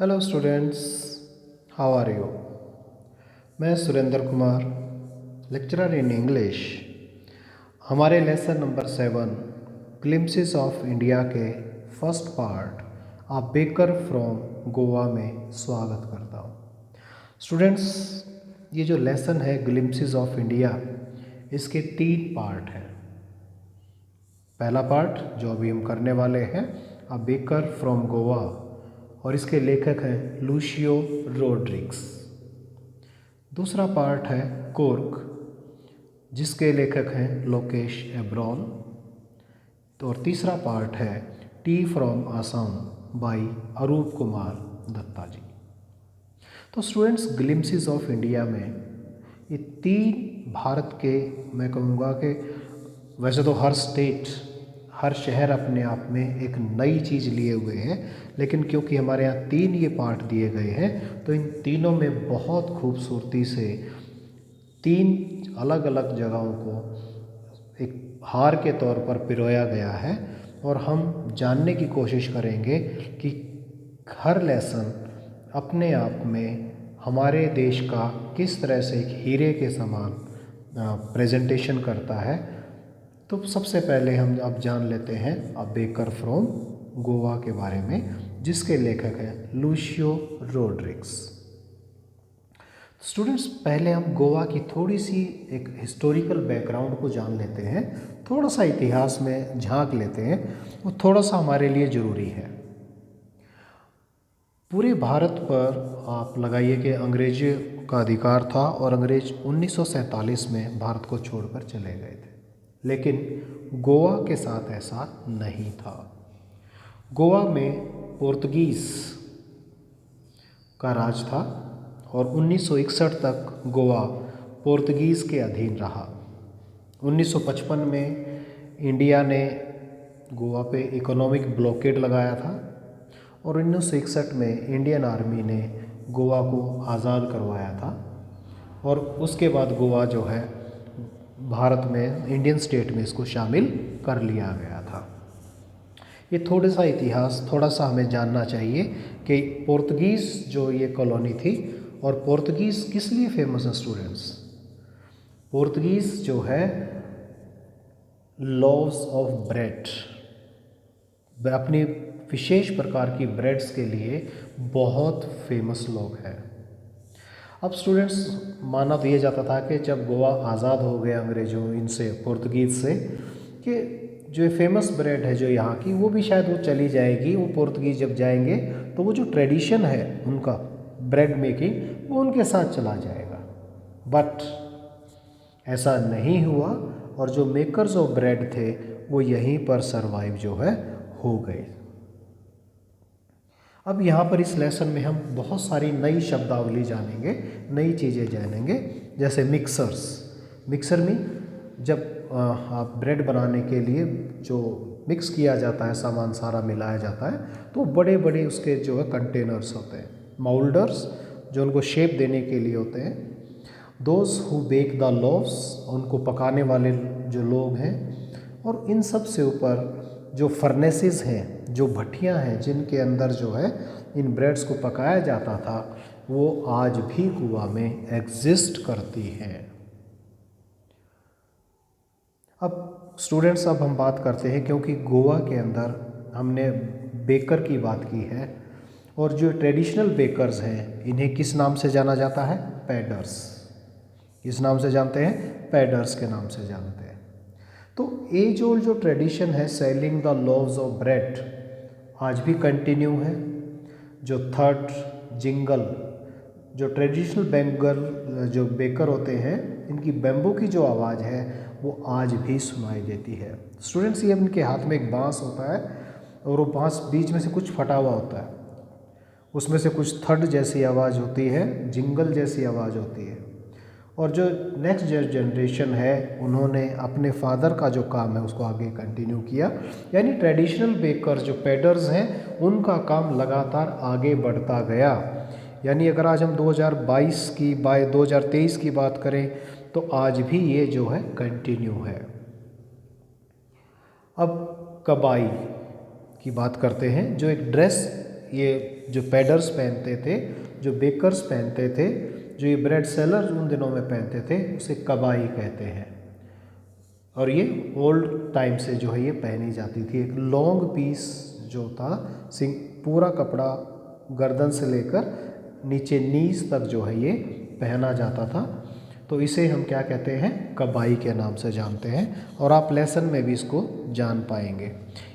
Hello students, how are you. मैं Surendra Kumar, lecturer in English. हमारे lesson number 7 glimpses of India के first part a baker from Goa में स्वागत करता हूँ। स्टूडेंट्स, ये जो लेसन है ग्लिम्पसेस ऑफ इंडिया, इसके 3 पार्ट हैं। पहला पार्ट जो अभी हम करने वाले हैं, आ बेकर फ्रॉम गोवा, और इसके लेखक हैं लूशियो रोड्रिग्स। दूसरा पार्ट है कोर्क, जिसके लेखक हैं लोकेश एब्रॉन। तो और तीसरा पार्ट है टी फ्रॉम आसाम बाई अरूप कुमार दत्ता जी। तो स्टूडेंट्स, ग्लिम्पसेस ऑफ इंडिया में ये 3 भारत के, मैं कहूँगा कि वैसे तो हर स्टेट, हर शहर अपने आप में एक नई चीज़ लिए हुए हैं, लेकिन क्योंकि हमारे यहाँ 3 ये पार्ट दिए गए हैं, तो इन तीनों में बहुत खूबसूरती से 3 अलग अलग जगहों को एक हार के तौर पर पिरोया गया है। और हम जानने की कोशिश करेंगे कि हर लेसन अपने आप में हमारे देश का किस तरह से एक हीरे के समान प्रेजेंटेशन करता है। तो सबसे पहले हम अब जान लेते हैं अ बेकर फ्रॉम गोवा के बारे में, जिसके लेखक हैं लूशियो रोड्रिग्स। स्टूडेंट्स, पहले हम गोवा की थोड़ी सी एक हिस्टोरिकल बैकग्राउंड को जान लेते हैं, थोड़ा सा इतिहास में झांक लेते हैं, वो थोड़ा सा हमारे लिए ज़रूरी है। पूरे भारत पर आप लगाइए कि अंग्रेज़ों का अधिकार था और अंग्रेज 1947 में भारत को छोड़कर चले गए थे, लेकिन गोवा के साथ ऐसा नहीं था। गोवा में पोर्तुगीज़ का राज था और 1961 तक गोवा पोर्तुगीज़ के अधीन रहा। 1955 में इंडिया ने गोवा पे इकोनॉमिक ब्लॉकेड लगाया था और 1961 में इंडियन आर्मी ने गोवा को आज़ाद करवाया था और उसके बाद गोवा जो है भारत में इंडियन स्टेट में इसको शामिल कर लिया गया था। ये थोड़ा सा इतिहास, थोड़ा सा हमें जानना चाहिए कि पोर्तुगीज़ जो ये कॉलोनी थी, और पोर्तुगीज़ किस लिए फेमस है स्टूडेंट्स। पोर्तुगीज़ जो है लव्स ऑफ ब्रेड, अपनी विशेष प्रकार की ब्रेड्स के लिए बहुत फेमस लोग हैं। अब स्टूडेंट्स, माना तो ये जाता था कि जब गोवा आज़ाद हो गया अंग्रेज़ों इनसे, पोर्तुगीज़ से, कि जो फेमस ब्रेड है जो यहाँ की, वो भी शायद वो चली जाएगी। वो पोर्तुगीज़ जब जाएंगे तो वो जो ट्रेडिशन है उनका ब्रेड मेकिंग, वो उनके साथ चला जाएगा। बट ऐसा नहीं हुआ और जो मेकर्स ऑफ ब्रेड थे वो यहीं पर सरवाइव जो है हो गए। अब यहाँ पर इस लेसन में हम बहुत सारी नई शब्दावली जानेंगे, नई चीज़ें जानेंगे, जैसे मिक्सर्स। मिक्सर में जब आप ब्रेड बनाने के लिए जो मिक्स किया जाता है, सामान सारा मिलाया जाता है, तो बड़े बड़े उसके जो है कंटेनर्स होते हैं, माउल्डर्स, जो उनको शेप देने के लिए होते हैं। Those who bake the loaves, उनको पकाने वाले जो लोग हैं। और इन सब से ऊपर जो फर्नेसेस हैं, जो भट्टियाँ हैं जिनके अंदर जो है इन ब्रेड्स को पकाया जाता था, वो आज भी गोवा में एग्जिस्ट करती हैं। अब स्टूडेंट्स, अब हम बात करते हैं, क्योंकि गोवा के अंदर हमने बेकर की बात की है, और जो ट्रेडिशनल बेकर्स हैं इन्हें किस नाम से जाना जाता है? पैडर्स। किस नाम से जानते हैं? पैडर्स के नाम से जानते हैं। तो एज ओल्ड जो ट्रेडिशन है selling the loaves of bread आज भी कंटिन्यू है। जो थर्ड जिंगल, जो ट्रेडिशनल जो बेकर होते हैं, इनकी बैम्बू की जो आवाज़ है वो आज भी सुनाई देती है। स्टूडेंट्स, ये इनके हाथ में एक बांस होता है और वो बांस बीच में से कुछ फटा हुआ होता है, उसमें से कुछ थर्ड जैसी आवाज़ होती है, जिंगल जैसी आवाज़ होती है। और जो नेक्स्ट जनरेशन है, उन्होंने अपने फादर का जो काम है उसको आगे कंटिन्यू किया। यानी ट्रेडिशनल बेकर्स जो पैडर्स हैं, उनका काम लगातार आगे बढ़ता गया। यानी अगर आज हम 2022 की 2023 की बात करें तो आज भी ये जो है कंटिन्यू है। अब कबाई की बात करते हैं, जो एक ड्रेस ये जो पैडर्स पहनते थे, जो बेकर्स पहनते थे, जो ये ब्रेड सेलर उन दिनों में पहनते थे, उसे कबाई कहते हैं। और ये ओल्ड टाइम से जो है ये पहनी जाती थी। एक लॉन्ग पीस जो था, पूरा कपड़ा गर्दन से लेकर नीचे नीज तक जो है ये पहना जाता था। तो इसे हम क्या कहते हैं, कबाई के नाम से जानते हैं। और आप लेसन में भी इसको जान पाएंगे।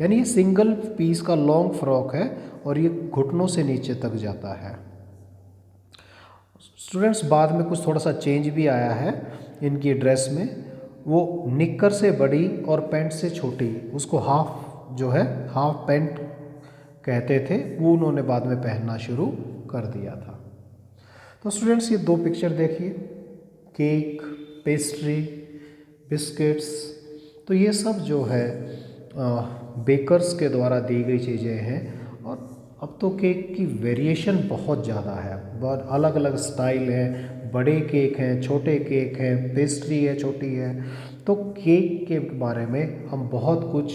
यानी ये सिंगल पीस का लॉन्ग फ्रॉक है और ये घुटनों से नीचे तक जाता है। स्टूडेंट्स, बाद में कुछ थोड़ा सा चेंज भी आया है इनकी ड्रेस में। वो निक्कर से बड़ी और पैंट से छोटी, उसको हाफ जो है हाफ पैंट कहते थे, वो उन्होंने बाद में पहनना शुरू कर दिया था। तो स्टूडेंट्स, ये दो पिक्चर देखिए, केक, पेस्ट्री, बिस्किट्स, तो ये सब जो है बेकर्स के द्वारा दी गई चीज़ें हैं। और अब तो केक की वेरिएशन बहुत ज़्यादा है, बहुत अलग अलग स्टाइल है, बड़े केक हैं, छोटे केक हैं, पेस्ट्री है, छोटी है। तो केक के बारे में हम बहुत कुछ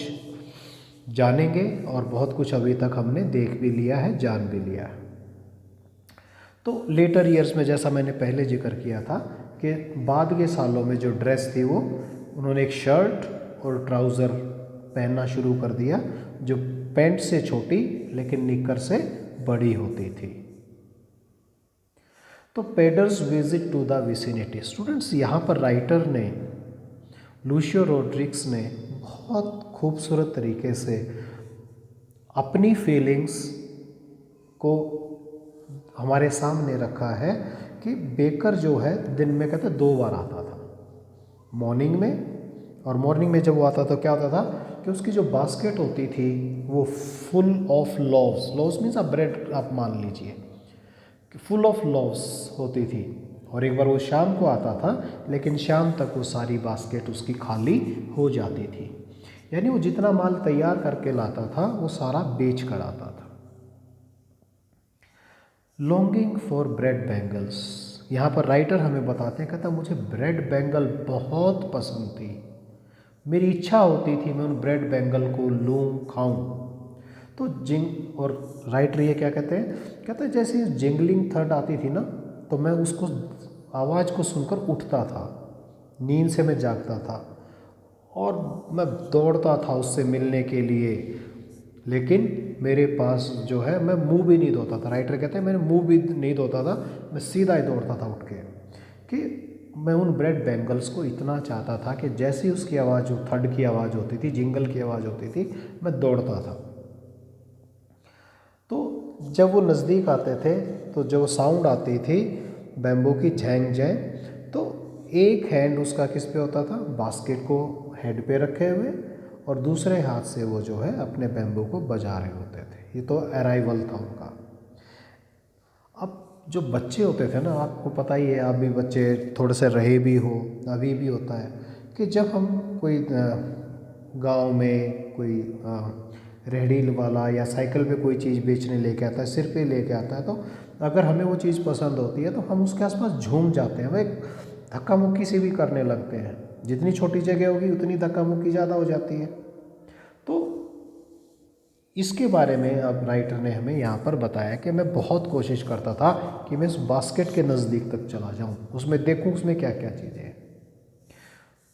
जानेंगे और बहुत कुछ अभी तक हमने देख भी लिया है, जान भी लिया है। तो लेटर ईयर्स में जैसा मैंने पहले जिक्र किया था कि बाद के सालों में जो ड्रेस थी वो उन्होंने एक शर्ट और ट्राउज़र पहनना शुरू कर दिया, जो पैंट से छोटी लेकिन निक्कर से बड़ी होती थी। तो पेडर्स visit to the vicinity. Students, यहाँ पर राइटर ने, लूशियो रोड्रिग्स ने बहुत खूबसूरत तरीके से अपनी फीलिंग्स को हमारे सामने रखा है कि बेकर जो है दिन में कहते 2 बार आता था, मॉर्निंग में। और मॉर्निंग में जब वो आता तो क्या होता था कि उसकी जो बास्केट होती थी वो फुल ऑफ लॉव्स, लॉव्स मीन्स आप ब्रेड आप मान लीजिए कि फुल ऑफ लॉव्स होती थी। और एक बार वो शाम को आता था, लेकिन शाम तक वो सारी बास्केट उसकी खाली हो जाती थी। यानी वो जितना माल तैयार करके लाता था वो सारा बेच कर आता था। लॉन्गिंग फॉर ब्रेड बैंगल्स, यहाँ पर राइटर हमें बताते हैं, कहता मुझे ब्रेड बैंगल बहुत पसंद थी, मेरी इच्छा होती थी मैं उन ब्रेड बैंगल को लूँ, खाऊं। तो और राइटर ये क्या कहते हैं, कहते हैं जैसे जिंगलिंग थर्ड आती थी ना, तो मैं उसको आवाज़ को सुनकर उठता था, नींद से मैं जागता था और मैं दौड़ता था उससे मिलने के लिए, लेकिन मेरे पास जो है मैं मुंह भी नहीं धोता था। राइटर कहते हैं मैंने मुंह भी नहीं धोता था, मैं सीधा ही दौड़ता था उठ के, कि मैं उन ब्रेड बैंगल्स को इतना चाहता था कि जैसी उसकी आवाज़, जो थर्ड की आवाज़ होती थी, जिंगल की आवाज़ होती थी, मैं दौड़ता था। तो जब वो नज़दीक आते थे तो जो साउंड आती थी बैम्बू की झैंग झैंग, तो एक हैंड उसका किस पे होता था, बास्केट को हेड पे रखे हुए, और दूसरे हाथ से वो जो है अपने बैम्बू को बजा रहे होते थे। ये तो अराइवल था उनका। अब जो बच्चे होते थे ना, आपको पता ही है, आप भी बच्चे थोड़े से रहे भी हो, अभी भी होता है कि जब हम कोई गांव में कोई रेहड़ी वाला या साइकिल पे कोई चीज़ बेचने लेके आता है, सिर पे लेके आता है, तो अगर हमें वो चीज़ पसंद होती है तो हम उसके आसपास झूम जाते हैं, वह धक्का मुक्की से भी करने लगते हैं। जितनी छोटी जगह होगी उतनी धक्का मुक्की ज़्यादा हो जाती है। तो इसके बारे में अब राइटर ने हमें यहाँ पर बताया कि मैं बहुत कोशिश करता था कि मैं उस बास्केट के नज़दीक तक चला जाऊँ, उसमें देखूँ उसमें क्या क्या चीज़ें हैं।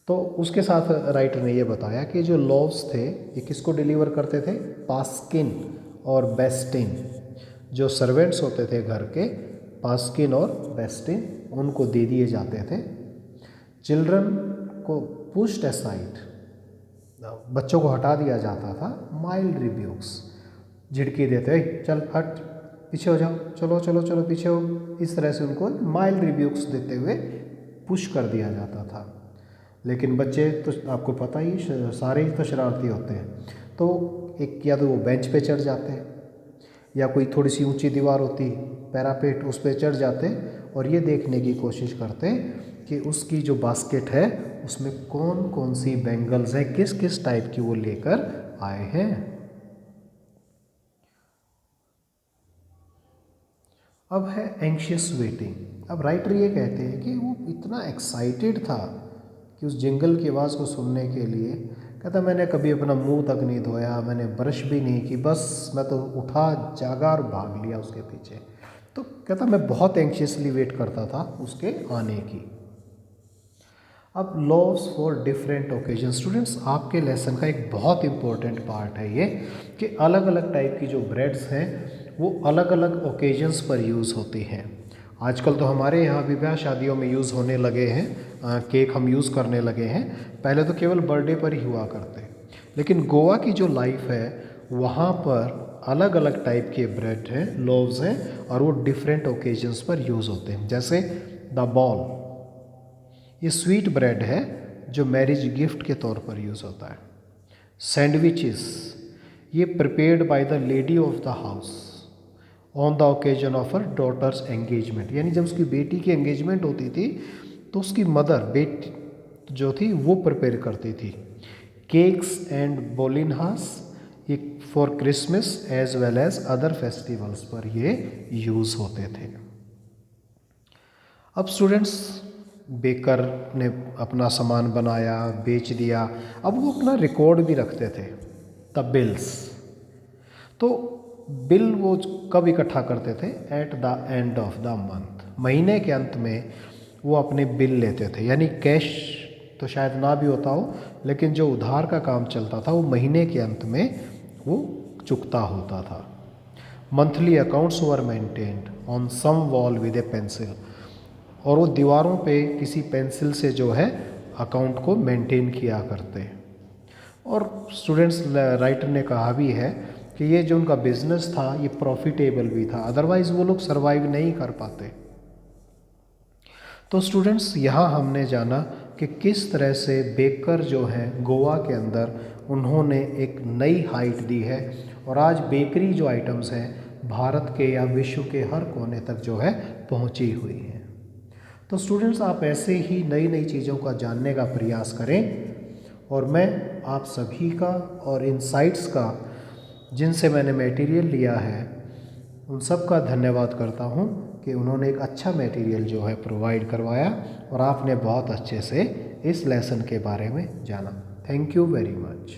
तो उसके साथ राइटर ने ये बताया कि जो लॉव्स थे ये किसको डिलीवर करते थे, पास्किन और बेस्टिन, जो सर्वेंट्स होते थे घर के, पास्किन और बेस्टिन, उनको दे दिए जाते थे। चिल्ड्रन को पुश्ड असाइड, बच्चों को हटा दिया जाता था। माइल्ड रिब्यूक्स, झिड़की देते, चल हट, पीछे हो जाओ, चलो चलो चलो पीछे हो, इस तरह से उनको माइल्ड रिब्यूक्स देते हुए पुश कर दिया जाता था। लेकिन बच्चे तो आपको पता ही, सारे ही तो शरारती होते हैं, तो एक या तो वो बेंच पे चढ़ जाते हैं, या कोई थोड़ी सी ऊंची दीवार होती पैरापेट, उस पे चढ़ जाते और ये देखने की कोशिश करते कि उसकी जो बास्केट है उसमें कौन कौन सी बैंगल्स हैं, किस किस टाइप की वो लेकर आए हैं। अब है एंशियस वेटिंग। अब राइटर ये कहते हैं कि वो इतना एक्साइटेड था कि उस जिंगल की आवाज़ को सुनने के लिए, कहता मैंने कभी अपना मुंह तक नहीं धोया, मैंने ब्रश भी नहीं की, बस मैं तो उठा जागा और भाग लिया उसके पीछे। तो कहता मैं बहुत एंशियसली वेट करता था उसके आने की। अब loss for different occasion. Students, आपके लेसन का एक बहुत इंपॉर्टेंट पार्ट है ये कि अलग अलग टाइप की जो ब्रेड्स हैं वो अलग अलग ओकेजन्स पर यूज़ होती हैं। आजकल तो हमारे यहाँ भी ब्याह शादियों में यूज़ होने लगे हैं, केक हम यूज़ करने लगे हैं। पहले तो केवल बर्थडे पर ही हुआ करते, लेकिन गोवा की जो लाइफ है वहाँ पर अलग अलग टाइप के ब्रेड हैं, लोव्स हैं, और वो डिफरेंट ओकेजन्स पर यूज़ होते हैं। जैसे द बॉल, ये स्वीट ब्रेड है जो मैरिज गिफ्ट के तौर पर यूज़ होता है। सैंडविचेस, ये prepared by the lady of the house on the occasion of her daughter's engagement, यानी जब उसकी बेटी की एंगेजमेंट होती थी तो उसकी मदर बेटी जो थी वो प्रिपेयर करती थी। केक्स एंड बोलिनहास, ये for Christmas as well as other festivals पर ये यूज़ होते थे। अब स्टूडेंट्स, बेकर ने अपना सामान बनाया, बेच दिया, अब वो अपना रिकॉर्ड भी रखते थे, द बिल्स। तो बिल वो कब इकट्ठा करते थे? At the end of the month, महीने के अंत में वो अपने बिल लेते थे। यानी कैश तो शायद ना भी होता हो, लेकिन जो उधार का काम चलता था वो महीने के अंत में वो चुकता होता था। Monthly accounts were maintained on some wall with a pencil, और वो दीवारों पे किसी पेंसिल से जो है अकाउंट को मेंटेन किया करते। और स्टूडेंट्स, राइटर ने कहा भी है कि ये जो उनका बिजनेस था ये प्रॉफिटेबल भी था, अदरवाइज़ वो लोग सरवाइव नहीं कर पाते। तो स्टूडेंट्स, यहाँ हमने जाना कि किस तरह से बेकर जो हैं गोवा के अंदर उन्होंने एक नई हाइट दी है, और आज बेकरी जो आइटम्स हैं भारत के या विश्व के हर कोने तक जो है पहुँची हुई हैं। तो स्टूडेंट्स, आप ऐसे ही नई नई चीज़ों का जानने का प्रयास करें, और मैं आप सभी का और इन साइट्स का जिनसे मैंने मटेरियल लिया है उन सब का धन्यवाद करता हूँ कि उन्होंने एक अच्छा मटेरियल जो है प्रोवाइड करवाया, और आपने बहुत अच्छे से इस लेसन के बारे में जाना। Thank you very much.